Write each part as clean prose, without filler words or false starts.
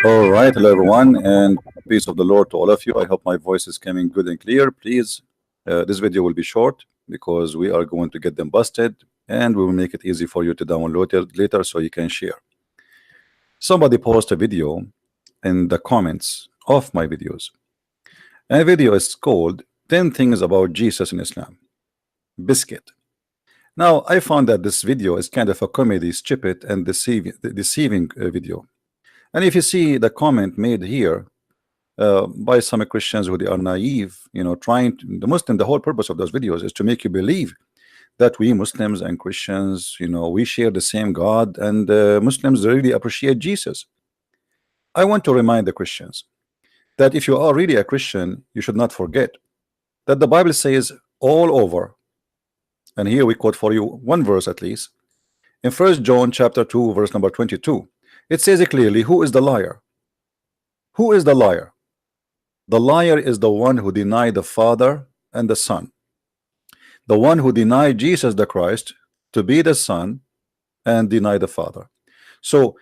All right, hello everyone, and peace of the Lord to all of you. I hope my voice is coming good and clear. Please, this video will be short because we are going to get them busted, and we will make it easy for you to download it later so you can share. Somebody post a video in the comments of my videos. And the video is called 10 Things About Jesus in Islam. Biscuit. Now, I found that this video is kind of a comedy, stupid, and deceiving video. And if you see the comment made here by some Christians who they are naive, the whole purpose of those videos is to make you believe that we Muslims and Christians, we share the same God, and Muslims really appreciate Jesus. I want to remind the Christians that if you are really a Christian, you should not forget that the Bible says all over, and here we quote for you one verse at least, in 1 John chapter 2 verse number 22. It says it clearly, who is the liar? Who is the liar? The liar is the one who denied the Father and the Son. The one who denied Jesus the Christ to be the Son and deny the Father. So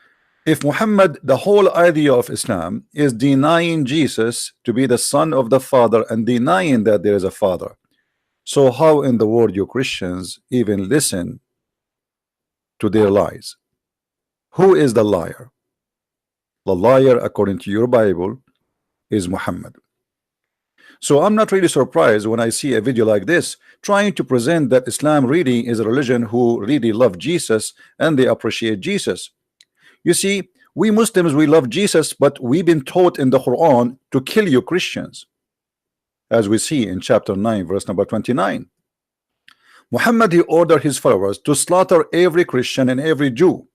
if Muhammad, the whole idea of Islam is denying Jesus to be the Son of the Father and denying that there is a Father, so how in the world you Christians even listen to their lies? Who is the liar? The liar, according to your Bible, is Muhammad. So I'm not really surprised when I see a video like this trying to present that Islam really is a religion who really love Jesus and they appreciate Jesus. You see, we Muslims, we love Jesus, but we've been taught in the Quran to kill you Christians, as we see in chapter 9 verse number 29. Muhammad, he ordered his followers to slaughter every Christian and every Jew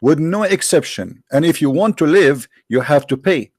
with no exception, and if you want to live, you have to pay.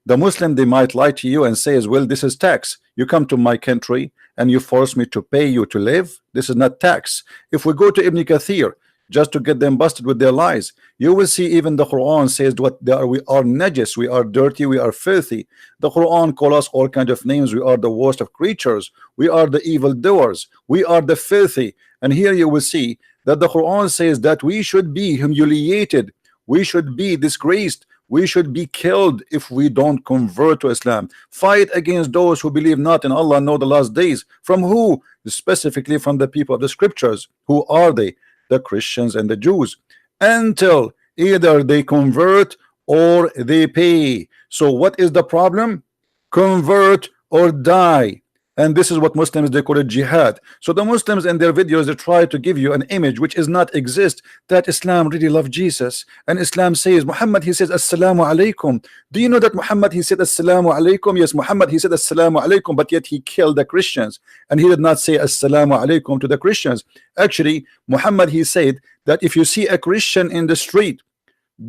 The Muslim, they might lie to you and say as well, this is tax. You come to my country and you force me to pay you to live. This is not tax. If we go to Ibn Kathir just to get them busted with their lies, you will see even the Quran says what they are. We are najis, we are dirty, we are filthy. The Quran call us all kinds of names. We are the worst of creatures, we are the evil doers, we are the filthy. And here you will see that the Quran says that we should be humiliated, we should be disgraced, we should be killed if we don't convert to Islam. Fight against those who believe not in Allah nor the last days. From who? Specifically from the people of the scriptures. Who are they? The Christians and the Jews, until either they convert or they pay. So what is the problem? Convert or die. And this is what Muslims, they call it jihad. So the Muslims in their videos, they try to give you an image which is not exist, that Islam really love Jesus, and Islam says Muhammad, he says assalamu alaikum. Do you know that Muhammad, he said assalamu alaikum? Yes, Muhammad, he said assalamu alaikum, but yet he killed the Christians, and he did not say assalamu alaikum to the Christians. Actually, Muhammad, he said that if you see a Christian in the street,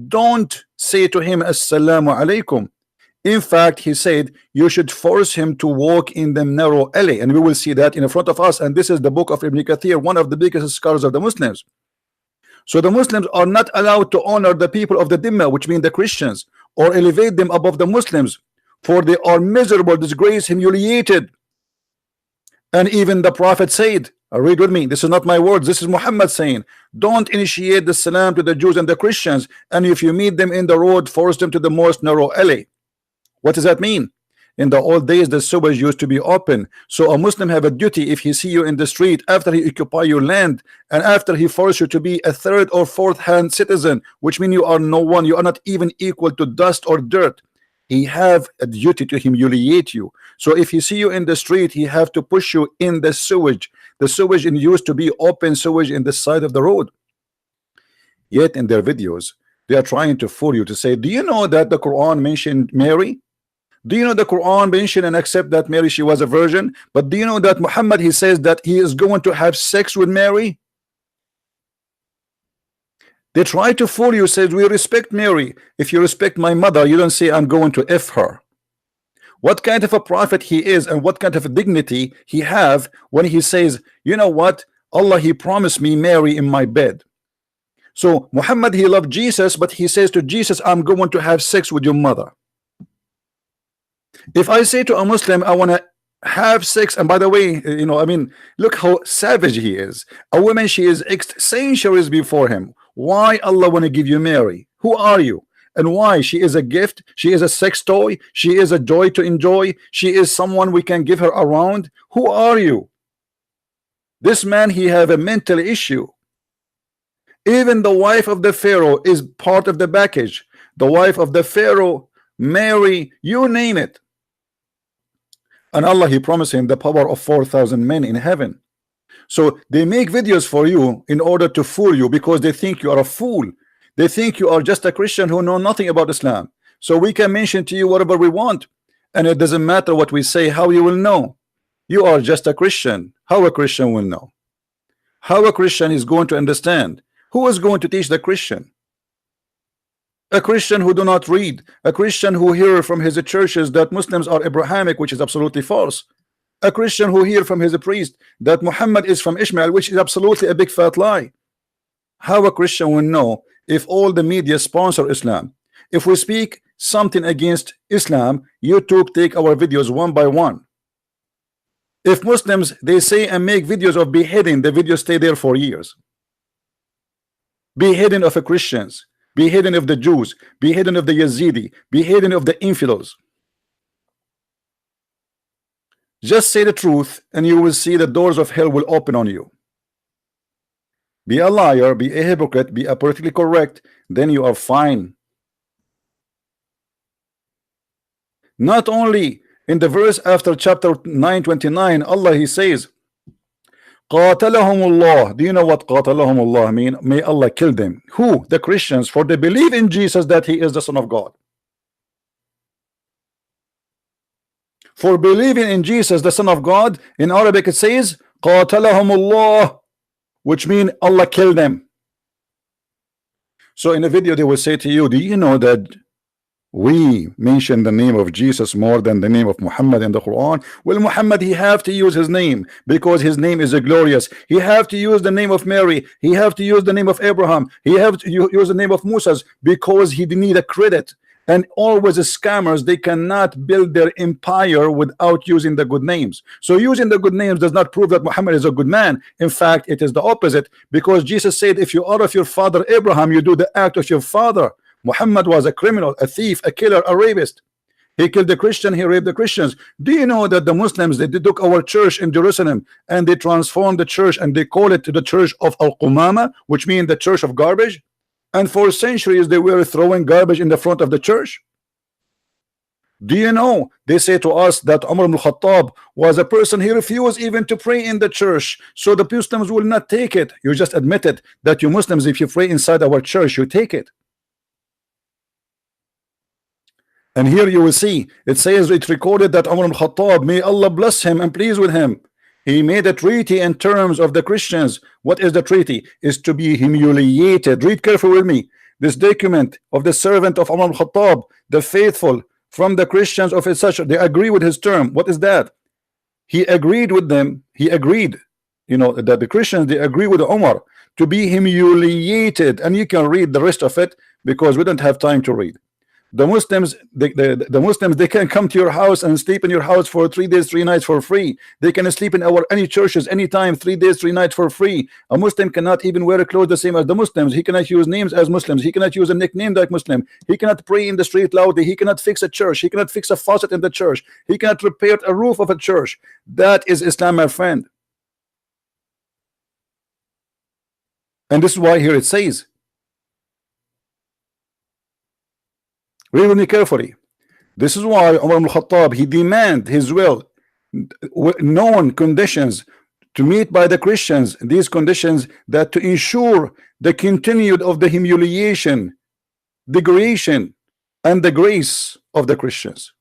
don't say to him assalamu alaikum. In fact, he said you should force him to walk in the narrow alley, and we will see that in front of us. And this is the book of Ibn Kathir, one of the biggest scholars of the Muslims. So the Muslims are not allowed to honor the people of the Dhimma, which mean the Christians, or elevate them above the Muslims, for they are miserable, disgraced, humiliated. And even the Prophet said, read with me, this is not my words, this is Muhammad saying, don't initiate the salam to the Jews and the Christians, and if you meet them in the road, force them to the most narrow alley. What does that mean? In the old days, the sewers used to be open. So a Muslim have a duty, if he see you in the street after he occupy your land, and after he force you to be a third or fourth hand citizen, which means you are no one, you are not even equal to dust or dirt, he have a duty to humiliate you. So if he see you in the street, he have to push you in the sewage. The sewage used to be open sewage in the side of the road. Yet in their videos, they are trying to fool you to say, do you know that the Quran mentioned Mary? Do you know the Quran mentioned and accept that Mary, she was a virgin? But do you know that Muhammad, he says that he is going to have sex with Mary? They try to fool you, says we respect Mary. If you respect my mother, you don't say I'm going to F her. What kind of a prophet he is, and what kind of a dignity he have when he says, you know what, Allah, he promised me Mary in my bed. So Muhammad, he loved Jesus, but he says to Jesus, I'm going to have sex with your mother. If I say to a Muslim, I want to have sex, and by the way, I mean, look how savage he is. A woman, she is centuries before him. Why Allah want to give you Mary? Who are you? And why? She is a gift, she is a sex toy, she is a joy to enjoy, she is someone we can give her around. Who are you? This man, he have a mental issue. Even the wife of the Pharaoh is part of the package. The wife of the Pharaoh, Mary, you name it. And Allah, he promised him the power of 4,000 men in heaven. So they make videos for you in order to fool you, because they think you are a fool. They think you are just a Christian who know nothing about Islam. So we can mention to you whatever we want, and it doesn't matter what we say. How you will know? You are just a Christian. How a Christian will know? How a Christian is going to understand? Who is going to teach the Christian? A Christian who do not read, a Christian who hear from his churches that Muslims are Abrahamic, which is absolutely false. A Christian who hear from his priest that Muhammad is from Ishmael, which is absolutely a big fat lie. How a Christian will know if all the media sponsor Islam? If we speak something against Islam, YouTube take our videos one by one. If Muslims, they say and make videos of beheading, the videos stay there for years. Beheading of the Christians, beheading of the Jews, beheading of the Yazidi, beheading of the infidels. Just say the truth and you will see the doors of hell will open on you. Be a liar, be a hypocrite, be a politically correct, then you are fine. Not only in the verse after chapter 9:29, Allah, he says, Qatalahumullah. Do you know what Qatalahumullah mean? May Allah kill them. Who? The Christians, for they believe in Jesus that he is the Son of God. For believing in Jesus, the Son of God, in Arabic it says Qatalahumullah, which means Allah kill them. So in the video they will say to you, do you know that we mention the name of Jesus more than the name of Muhammad in the Quran? Well, Muhammad, he have to use his name because his name is glorious. He have to use the name of Mary. He have to use the name of Abraham. He have to use the name of Moses because he need a credit. And always the scammers, they cannot build their empire without using the good names. So using the good names does not prove that Muhammad is a good man. In fact, it is the opposite, because Jesus said, if you are of your father Abraham, you do the act of your father. Muhammad was a criminal, a thief, a killer, a rapist. He killed the Christian, he raped the Christians. Do you know that the Muslims, they took our church in Jerusalem and they transformed the church and they call it the church of Al-Qumama, which means the church of garbage? And for centuries they were throwing garbage in the front of the church. Do you know, they say to us that Umar ibn Khattab was a person, he refused even to pray in the church, so the Muslims will not take it. You just admitted that you Muslims, if you pray inside our church, you take it. And here you will see, it says, it's recorded that Umar ibn Khattab, may Allah bless him and please with him, he made a treaty in terms of the Christians. What is the treaty? Is to be humiliated. Read carefully with me. This document of the servant of Umar ibn Khattab, the faithful from the Christians of his such, they agree with his term. What is that? He agreed with them. He agreed, you know, that the Christians, they agree with Umar to be humiliated. And you can read the rest of it because we don't have time to read. The Muslims, the Muslims, they can come to your house and sleep in your house for 3 days, 3 nights for free. They can sleep in our any churches anytime, 3 days, 3 nights for free. A Muslim cannot even wear clothes the same as the Muslims. He cannot use names as Muslims. He cannot use a nickname like Muslim. He cannot pray in the street loudly. He cannot fix a church. He cannot fix a faucet in the church. He cannot repair a roof of a church. That is Islam, my friend. And this is why here it says, read with me carefully. This is why Umar ibn Khattab, he demand his will, known conditions to meet by the Christians, these conditions that to ensure the continued of the humiliation, degradation, and the grace of the Christians.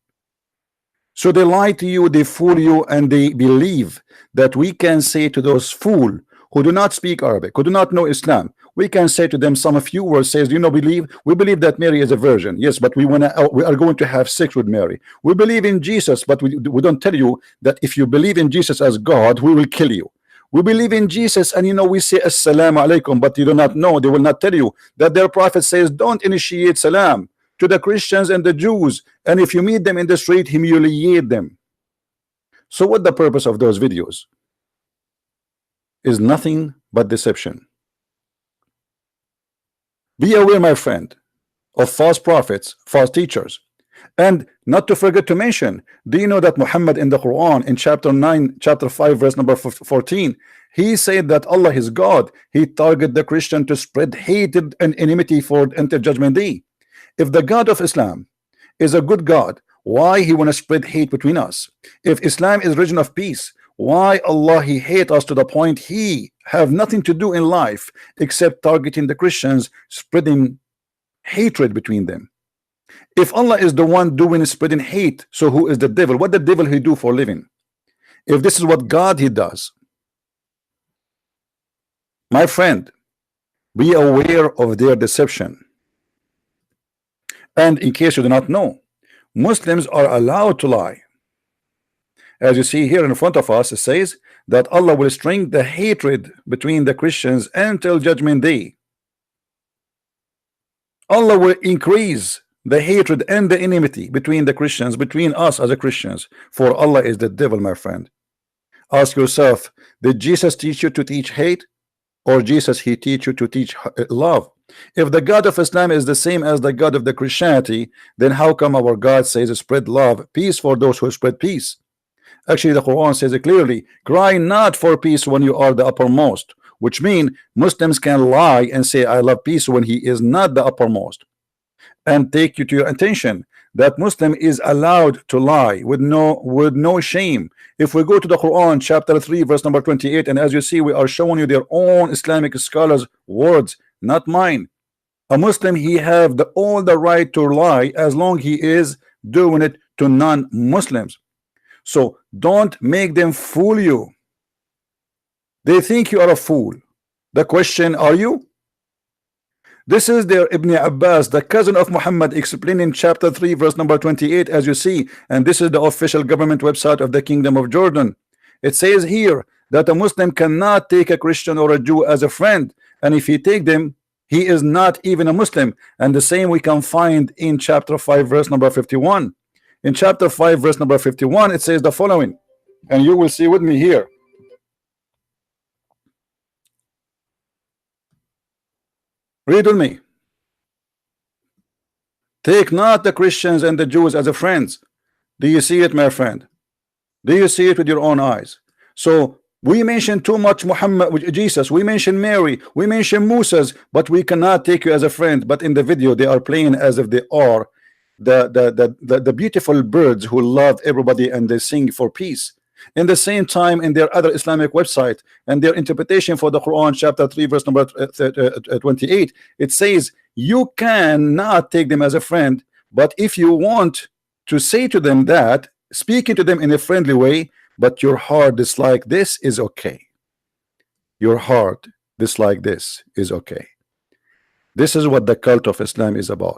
So they lie to you, they fool you, and they believe that we can say to those fools who do not speak Arabic, who do not know Islam, we can say to them some few words, says, you know, we believe that Mary is a virgin. Yes, but we are going to have sex with Mary. We believe in Jesus, but we don't tell you that if you believe in Jesus as God, we will kill you. We believe in Jesus, and you know, we say assalamu alaikum, but you do not know, they will not tell you that their prophet says don't initiate salam to the Christians and the Jews, and if you meet them in the street, humiliate them. So what the purpose of those videos is? Nothing but deception. Be aware, my friend. of false prophets, false teachers. And not to forget to mention, do you know that Muhammad in the Quran in chapter 9, chapter 5, verse number 14, he said that Allah is God. He targeted the Christian to spread hatred and enmity for until judgment day. If the God of Islam is a good God, why he want to spread hate between us? If Islam is religion of peace, why Allah he hate us to the point he have nothing to do in life except targeting the Christians, spreading hatred between them? If Allah is the one doing spreading hate, so who is the devil? What the devil he do for living? If this is what God he does, my friend, be aware of their deception. And in case you do not know, Muslims are allowed to lie. As you see here in front of us, it says that Allah will string the hatred between the Christians until judgment day. Allah will increase the hatred and the enmity between the Christians, between us as a Christians, for Allah is the devil, my friend. Ask yourself, did Jesus teach you to teach hate, or Jesus he teach you to teach love? If the God of Islam is the same as the God of the Christianity, then how come our God says spread love, peace for those who spread peace? Actually, the Quran says it clearly, cry not for peace when you are the uppermost, which means Muslims can lie and say I love peace when he is not the uppermost. And take you to your attention that Muslim is allowed to lie with no shame. If we go to the Quran chapter 3 verse number 28, and as you see we are showing you their own Islamic scholars words, not mine. A Muslim he have all the right to lie as long he is doing it to non-Muslims. So don't make them fool you. They think you are a fool. The question, are you? This is their Ibn Abbas, the cousin of Muhammad, explaining chapter 3 verse number 28, as you see, and this is the official government website of the Kingdom of Jordan. It says here that a Muslim cannot take a Christian or a Jew as a friend, and if he take them, he is not even a Muslim. And the same we can find in chapter 5 verse number 51. In chapter 5 verse number 51 it says the following, and you will see with me here. Read with me. Take not the Christians and the Jews as a friends. Do you see it, my friend? Do you see it with your own eyes? So we mention too much Muhammad, Jesus, we mention Mary, we mention Moses, but we cannot take you as a friend. But in the video they are playing as if they are the beautiful birds who love everybody and they sing for peace. In the same time, in their other Islamic website and their interpretation for the Quran chapter 3 verse number 28, it says you cannot take them as a friend, but if you want to say to them that, speaking to them in a friendly way, but your heart dislike this, is okay. Your heart dislike this is okay. This is what the cult of Islam is about.